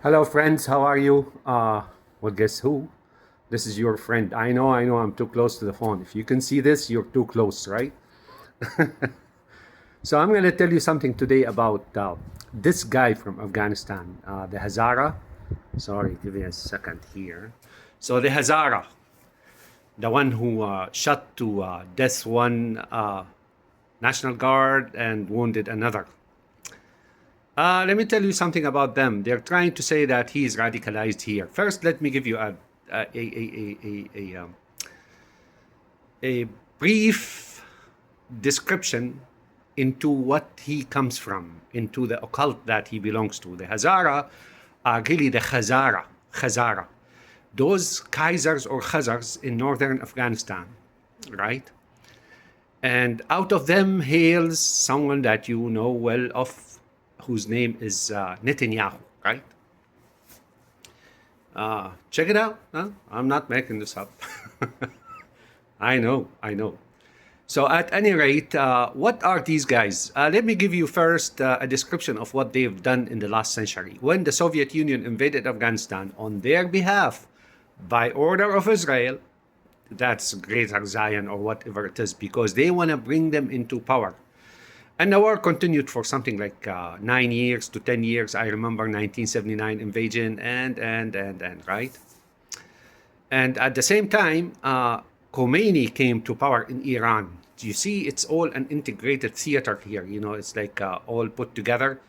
Hello, friends. How are you? Well, guess who? This is your friend. I know, I'm too close to the phone. If you can see this, you're too close, right? So, I'm going to tell you something today about this guy from Afghanistan, the Hazara. Sorry, give me a second here. So, the Hazara, the one who shot to death one National Guard and wounded another. Let me tell you something about them. They're trying to say that he's radicalized here. First, let me give you a brief description into what he comes from, into the occult that he belongs to. The Hazara are really the Khazara, those Kaisers or Khazars in northern Afghanistan, right? And out of them hails someone that you know well of, whose name is Netanyahu, right? Check it out. Huh? I'm not making this up. I know. So at any rate, what are these guys? Let me give you first a description of what they've done in the last century. When the Soviet Union invaded Afghanistan on their behalf, by order of Israel, that's Greater Zion or whatever it is, because they want to bring them into power. And the war continued for something like 9 years to 10 years. I remember 1979 invasion and right? And at the same time, Khomeini came to power in Iran. You see, it's all an integrated theater here. You know, it's like all put together.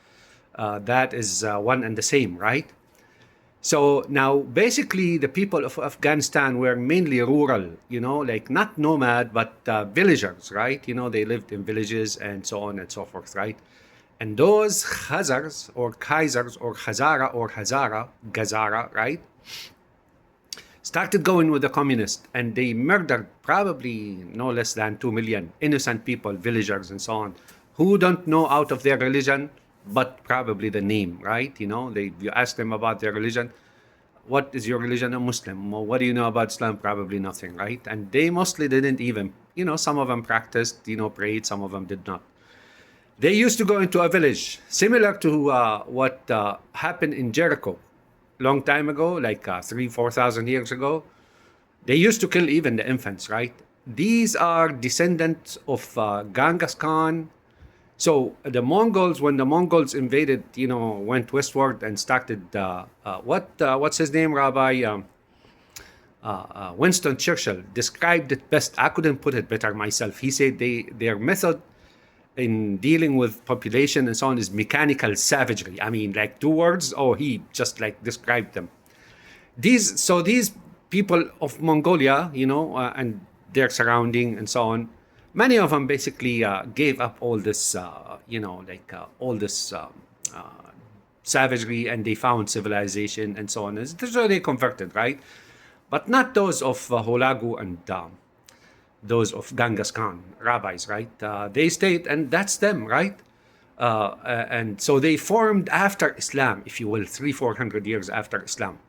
That is one and the same, right? So now, basically, the people of Afghanistan were mainly rural, you know, like not nomad, but villagers, right? You know, they lived in villages and so on and so forth, right? And those Khazars or Kaisers or Gazara, right? Started going with the communists and they murdered probably no less than 2 million innocent people, villagers and so on, who don't know out of their religion, but probably the name, right? You know, you ask them about their religion. What is your religion? A Muslim. Well, what do you know about Islam? Probably nothing, right? And they mostly didn't even, you know, some of them practiced, you know, prayed, some of them did not. They used to go into a village, similar to what happened in Jericho long time ago, like 4,000 years ago. They used to kill even the infants, right? These are descendants of Genghis Khan. So the Mongols, when the Mongols invaded, you know, went westward and started, what's his name, Rabbi? Winston Churchill described it best. I couldn't put it better myself. He said their method in dealing with population and so on is mechanical savagery. I mean, like 2 words. Oh, he just like described them. These people of Mongolia, you know, and their surrounding and so on, many of them basically gave up all this, you know, like all this uh, savagery, and they found civilization and so on. And so they converted, right? But not those of Hulagu and those of Genghis Khan, rabbis, right? They stayed, and that's them, right? And so they formed after Islam, if you will, 400 years after Islam.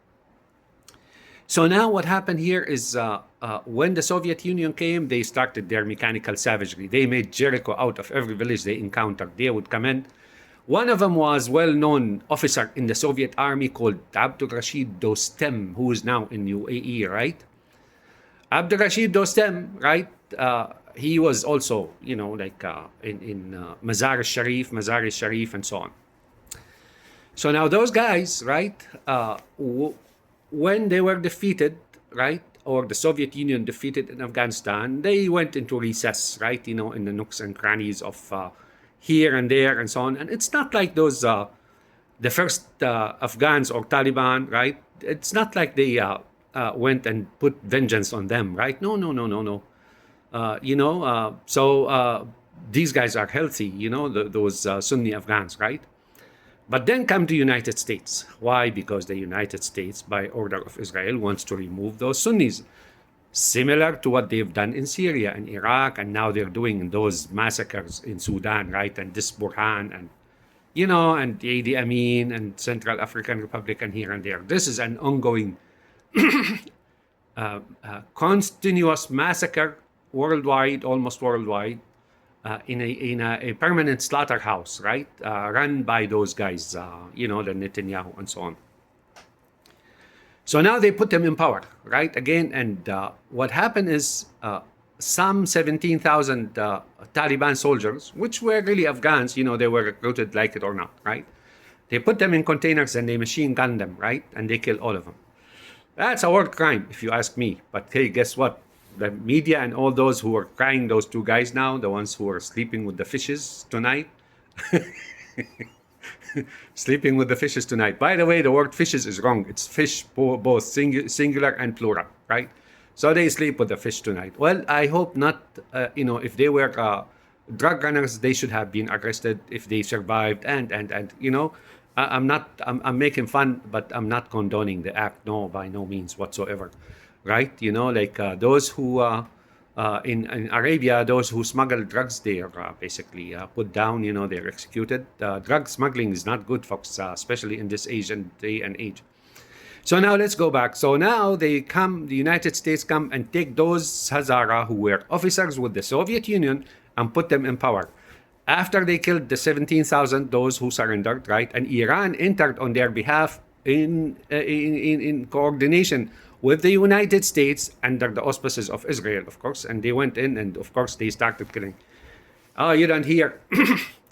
So now what happened here is when the Soviet Union came, they started their mechanical savagery. They made Jericho out of every village they encountered. They would come in. One of them was well-known officer in the Soviet army called Abdul Rashid Dostem, who is now in UAE, right? Abdul Rashid Dostem, right? He was also, you know, like in Mazar-e-Sharif, and so on. So now those guys, right, when they were defeated, right, or the Soviet Union defeated in Afghanistan, they went into recess, right, you know, in the nooks and crannies of here and there and so on. And it's not like those, the first Afghans or Taliban, right? It's not like they went and put vengeance on them, right? No. You know, so these guys are healthy, you know, those Sunni Afghans, right? But then come the United States. Why? Because the United States, by order of Israel, wants to remove those Sunnis. Similar to what they've done in Syria and Iraq, and now they're doing those massacres in Sudan, right? And this Burhan, and, you know, and Idi Amin, and Central African Republic, and here and there. This is an ongoing, continuous massacre worldwide, almost worldwide, in a permanent slaughterhouse, right? Run by those guys, you know, the Netanyahu and so on. So now they put them in power, right? Again, and what happened is some 17,000 Taliban soldiers, which were really Afghans, they were recruited, like it or not, right? They put them in containers and they machine gun them, right? And they kill all of them. That's a war crime, if you ask me. But hey, guess what? The media and all those who are crying, those two guys now, the ones who are sleeping with the fishes tonight, sleeping with the fishes tonight. By the way, the word fishes is wrong. It's fish, both singular and plural, right? So they sleep with the fish tonight. Well, I hope not. If they were drug runners, they should have been arrested if they survived. I'm making fun, but I'm not condoning the act. No, by no means whatsoever, right? Those who in Arabia, those who smuggle drugs, they are basically put down. They're executed. Drug smuggling is not good, folks, especially in this Asian day and age. So now let's go back. So now the United States come and take those Hazara who were officers with the Soviet Union and put them in power. After they killed the 17,000, those who surrendered, right? And Iran entered on their behalf in coordination with the United States under the auspices of Israel, of course. And they went in and, of course, they started killing. Oh, you don't hear,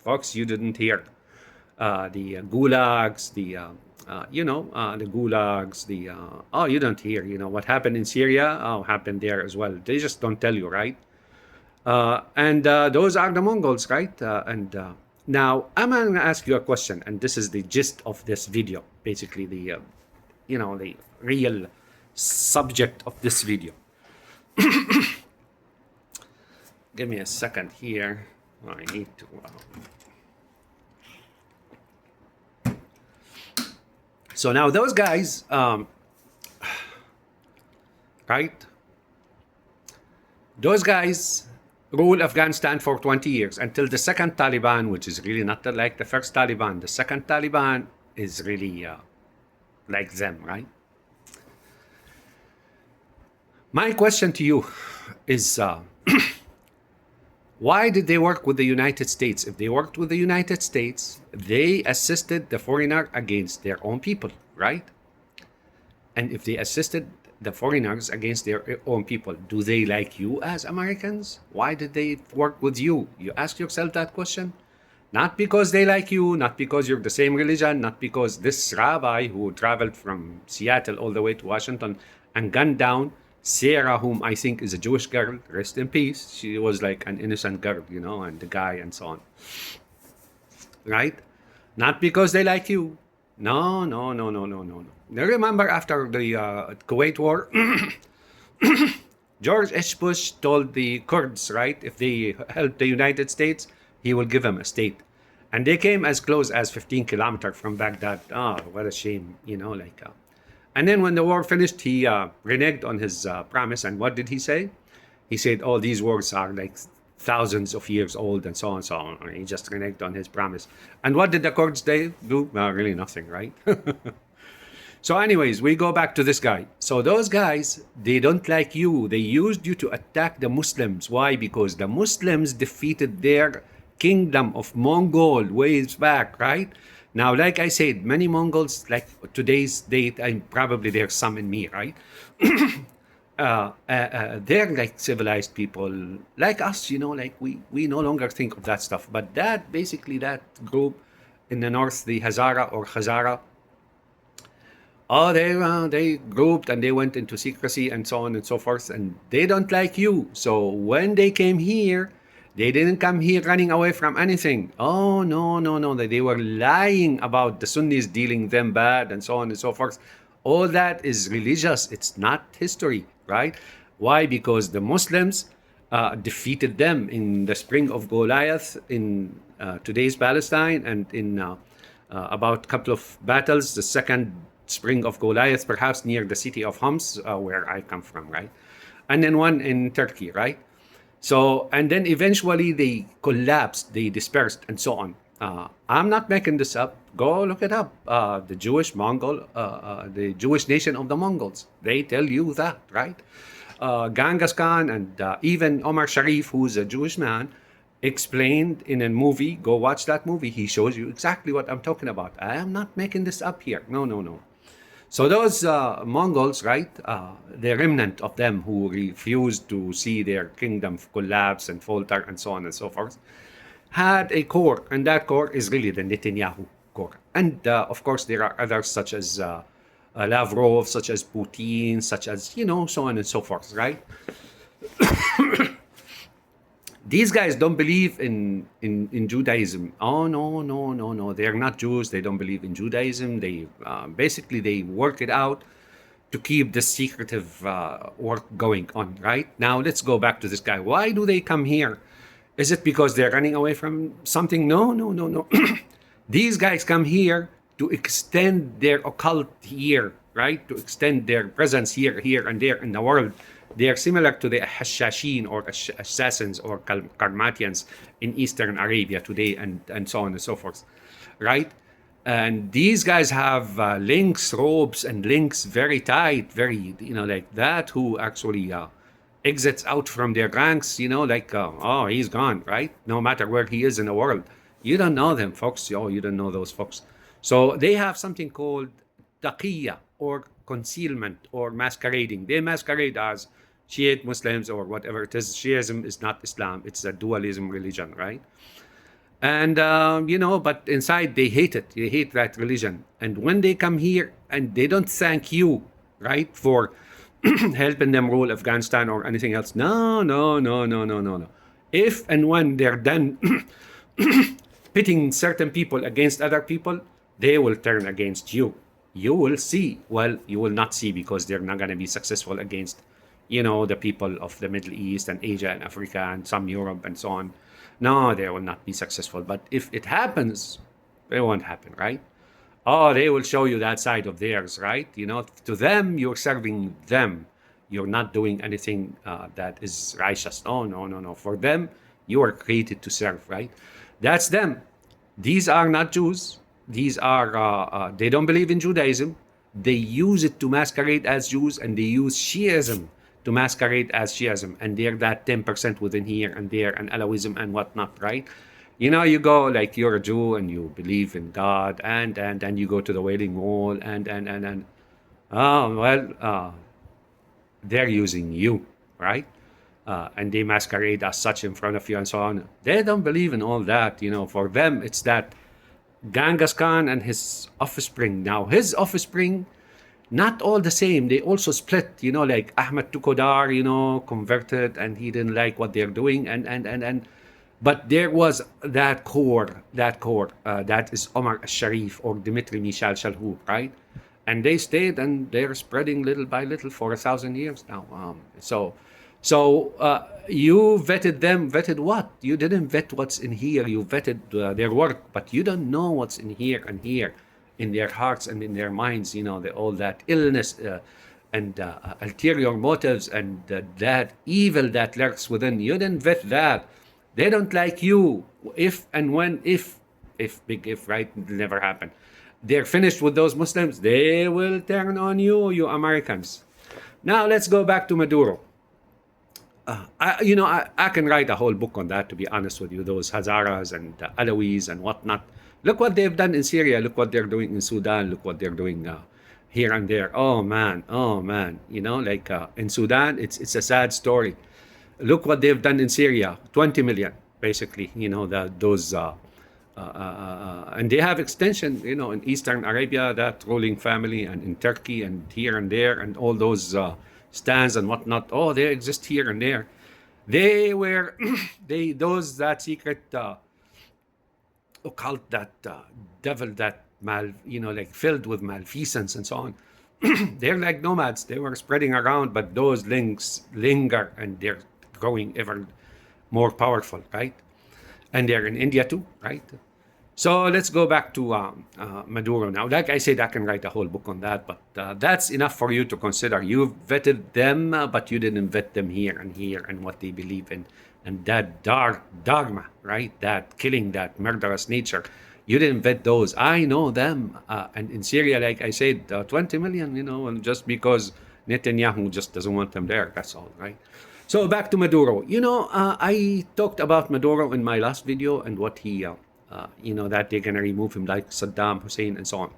folks, you didn't hear the gulags, the gulags, you don't hear, what happened in Syria, happened there as well. They just don't tell you, right? And those are the Mongols, right? Now, I'm going to ask you a question, and this is the gist of this video, basically the real subject of this video. Give me a second here. I need to... So now those guys, right? Those guys rule Afghanistan for 20 years until the second Taliban, which is really not like the first Taliban. The second Taliban is really like them, right? My question to you is, why did they work with the United States? If they worked with the United States, they assisted the foreigner against their own people, right? And if they assisted the foreigners against their own people, do they like you as Americans? Why did they work with you? You ask yourself that question? Not because they like you, not because you're the same religion, not because this rabbi who traveled from Seattle all the way to Washington and gunned down Sarah, whom I think is a Jewish girl, rest in peace. She was like an innocent girl, and the guy and so on. Right? Not because they like you. No. Now remember after the Kuwait War, George H. Bush told the Kurds, right, if they help the United States, he will give them a state. And they came as close as 15 kilometers from Baghdad. Oh, what a shame, And then when the war finished, he reneged on his promise. And what did he say? He said, oh, these wars are like thousands of years old and so on and so on. And he just reneged on his promise. And what did the Kurds do? Well, really nothing, right? So anyways, we go back to this guy. So those guys, they don't like you. They used you to attack the Muslims. Why? Because the Muslims defeated their kingdom of Mongol ways back, right? Now, like I said, many Mongols, like today's date, and probably there's some in me, right? They're like civilized people, like us, like we no longer think of that stuff. But that group in the north, the Hazara or Khazara, they grouped and they went into secrecy and so on and so forth, and they don't like you. So when they came here, they didn't come here running away from anything. Oh, no. They were lying about the Sunnis dealing them bad and so on and so forth. All that is religious. It's not history, right? Why? Because the Muslims defeated them in the spring of Goliath in today's Palestine, and in about a couple of battles, the second spring of Goliath, perhaps near the city of Homs, where I come from, right? And then one in Turkey, right? So, and then eventually they collapsed, they dispersed, and so on. I'm not making this up. Go look it up. The Jewish nation of the Mongols. They tell you that, right? Genghis Khan and even Omar Sharif, who's a Jewish man, explained in a movie. Go watch that movie. He shows you exactly what I'm talking about. I am not making this up here. No. So those Mongols, right, the remnant of them who refused to see their kingdom collapse and falter and so on and so forth, had a core, and that core is really the Netanyahu core. And of course, there are others such as Lavrov, such as Putin, such as, so on and so forth, right? These guys don't believe in Judaism. Oh, no. They're not Jews. They don't believe in Judaism. They basically, they work it out to keep the secretive work going on, right? Now, let's go back to this guy. Why do they come here? Is it because they're running away from something? No. These guys come here to extend their occult here, right? To extend their presence here, and there in the world. They are similar to the Hashashin or assassins or Karmatians in Eastern Arabia today, and so on and so forth, right? And these guys have links, ropes, and links very tight, very, like that, who actually exits out from their ranks, like, oh, he's gone, right? No matter where he is in the world. You don't know them, folks. Oh, you don't know those folks. So they have something called taqiyya, or concealment, or masquerading. They masquerade as Shiite Muslims or whatever it is. Shiism is not Islam. It's a dualism religion, right? And, but inside they hate it. They hate that religion. And when they come here and they don't thank you, right, for helping them rule Afghanistan or anything else. No. If and when they're done pitting certain people against other people, they will turn against you. You will see. Well, you will not see, because they're not going to be successful against, the people of the Middle East and Asia and Africa and some Europe and so on. No, they will not be successful. But if it happens, it won't happen, right? Oh, they will show you that side of theirs, right? To them, you're serving them. You're not doing anything that is righteous. Oh, no. For them, you are created to serve, right? That's them. These are not Jews. These are, they don't believe in Judaism. They use it to masquerade as Jews, and they use Shiism to masquerade as Shiism. And they're that 10% within here and there, and Alawism and whatnot, right? You go, like, you're a Jew and you believe in God, and you go to the Wailing Wall, and oh, well, they're using you, right? And they masquerade as such in front of you and so on. They don't believe in all that. For them, it's that Genghis Khan and his offspring. Now, his offspring, not all the same. They also split, like Ahmed Tukodar, converted, and he didn't like what they're doing, but there was that core, that is Omar al-Sharif or Dmitry Mishal Shalhoub, right? And they stayed, and they're spreading little by little for 1,000 years now. So you vetted them. Vetted what? You didn't vet what's in here. You vetted their work, but you don't know what's in here and here, in their hearts and in their minds. All that illness and ulterior motives and that evil that lurks within. You didn't vet that. They don't like you. If and when, if big if, right? It'll never happen. They're finished with those Muslims. They will turn on you Americans. Now let's go back to Maduro. I can write a whole book on that, to be honest with you. Those Hazaras and Alawis and whatnot. Look what they've done in Syria. Look what they're doing in Sudan. Look what they're doing here and there. Oh man. In Sudan, it's a sad story. Look what they've done in Syria. 20 million, basically. Those. And they have extension, in Eastern Arabia, that ruling family, and in Turkey, and here and there, and all those stands and whatnot. Oh, they exist here and there. They were, that secret occult, that devil, that filled with malfeasance and so on. They're like nomads. They were spreading around, but those links linger, and they're growing ever more powerful, right? And they're in India too, right? So let's go back to Maduro now. Like I said, I can write a whole book on that, but that's enough for you to consider. You've vetted them, but you didn't vet them here and what they believe in. And that dark dogma, right? That killing, that murderous nature. You didn't vet those. I know them. And in Syria, like I said, 20 million, and just because Netanyahu just doesn't want them there. That's all, right? So back to Maduro. I talked about Maduro in my last video and what he, that they're going to remove him like Saddam Hussein and so on.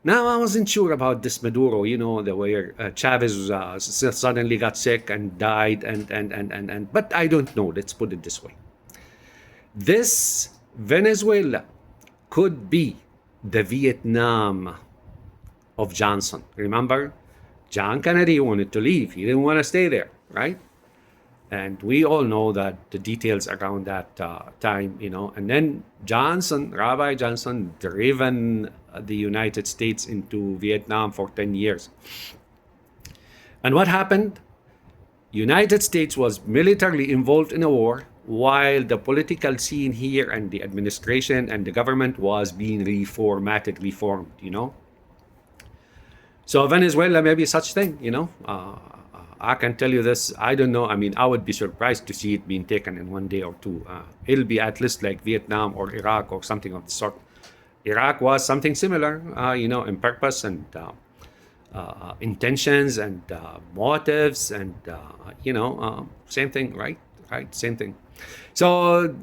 Now, I wasn't sure about this Maduro, the way Chavez suddenly got sick and died, but I don't know. Let's put it this way. This Venezuela could be the Vietnam of Johnson. Remember, John Kennedy wanted to leave. He didn't want to stay there, right? And we all know that the details around that time, and then Rabbi Johnson, driven the United States into Vietnam for 10 years. And what happened? United States was militarily involved in a war while the political scene here and the administration and the government was being reformed. So Venezuela may be such thing, I can tell you this, I don't know. I mean, I would be surprised to see it being taken in 1 day or two. It'll be at least like Vietnam or Iraq or something of the sort. Iraq was something similar, in purpose and intentions and motives and, same thing, right? Right, same thing. So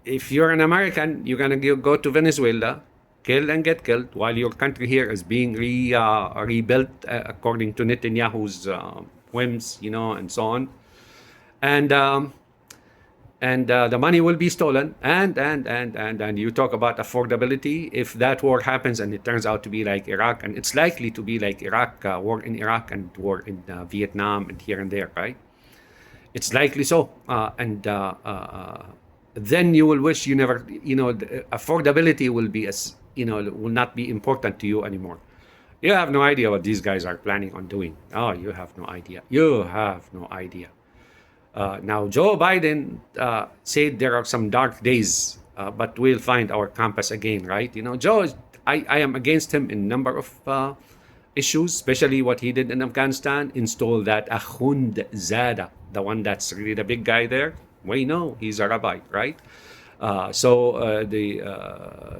if you're an American, you're going to go to Venezuela, kill and get killed, while your country here is being rebuilt according to Netanyahu's whims, and so on. And the money will be stolen. And you talk about affordability. If that war happens and it turns out to be like Iraq, and it's likely to be like Iraq, war in Iraq and war in Vietnam and here and there, right? It's likely so. Then you will wish you never, affordability will be will not be important to you anymore. You have no idea what these guys are planning on doing. Oh, you have no idea. You have no idea. Now, Joe Biden said there are some dark days, but we'll find our compass again, right? Joe, I am against him in a number of issues, especially what he did in Afghanistan, install that Ahund Zada, the one that's really the big guy there. We know he's a rabbi, right? So the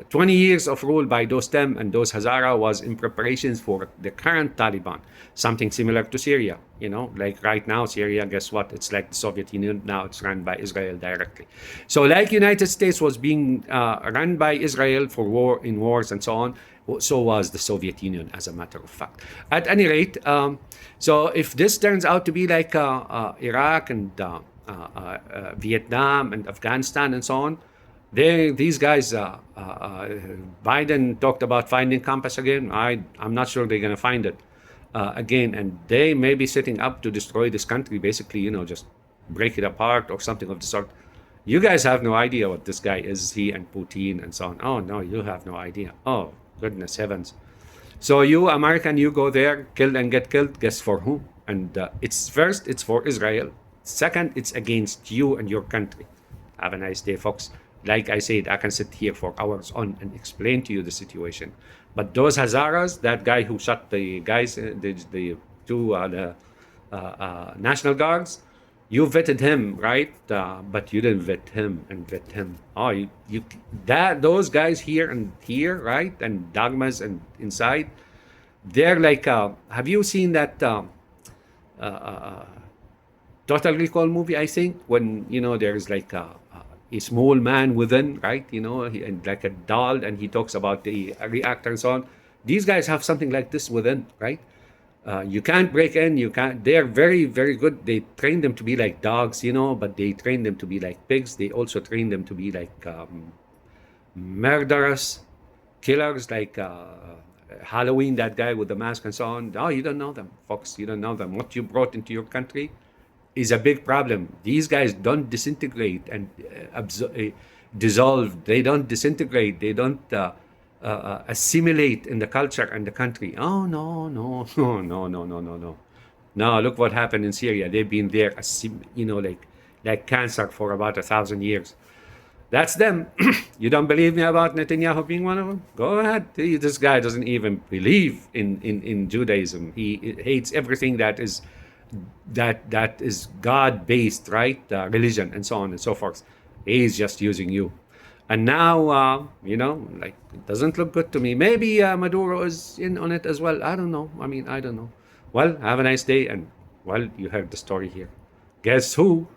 20 years of rule by Dostem and those Hazara was in preparations for the current Taliban, something similar to Syria. Like right now, Syria, guess what? It's like the Soviet Union. Now it's run by Israel directly. So like United States was being run by Israel for wars and so on, so was the Soviet Union, as a matter of fact. At any rate, so if this turns out to be like Iraq and Vietnam and Afghanistan and so on, these guys, Biden talked about finding compass again. I'm not sure they're going to find it again. And they may be setting up to destroy this country, basically, just break it apart or something of the sort. You guys have no idea what this guy is, he and Putin and so on. Oh, no, you have no idea. Oh, goodness heavens. So you, American, you go there, kill and get killed. Guess for whom? And it's for Israel. Second, it's against you and your country. Have a nice day, folks. Like I said, I can sit here for hours on and explain to you the situation. But those Hazaras, that guy who shot the guys, the two National Guards, you vetted him, right? But you didn't vet him and vet him. Oh, those guys here and here, right? And dogmas and inside, they're like, have you seen that Total Recall movie, I think, when, there's like a small man within, right? And like a doll, and he talks about the reactor and so on. These guys have something like this within, right? You can't break in, they're very, very good. They train them to be like dogs, but they train them to be like pigs. They also train them to be like murderous killers, like Halloween, that guy with the mask and so on. Oh, you don't know them, folks. You don't know them. What you brought into your country is a big problem. These guys don't disintegrate and dissolve. They don't disintegrate. They don't assimilate in the culture and the country. Oh, no. No, look what happened in Syria. They've been there, like cancer for about 1,000 years. That's them. You don't believe me about Netanyahu being one of them? Go ahead. This guy doesn't even believe in Judaism. He hates everything that is God-based, right? Religion and so on and so forth. He's just using you. And now, it doesn't look good to me. Maybe Maduro is in on it as well. I don't know. I don't know. Well, have a nice day. And, well, you heard the story here. Guess who?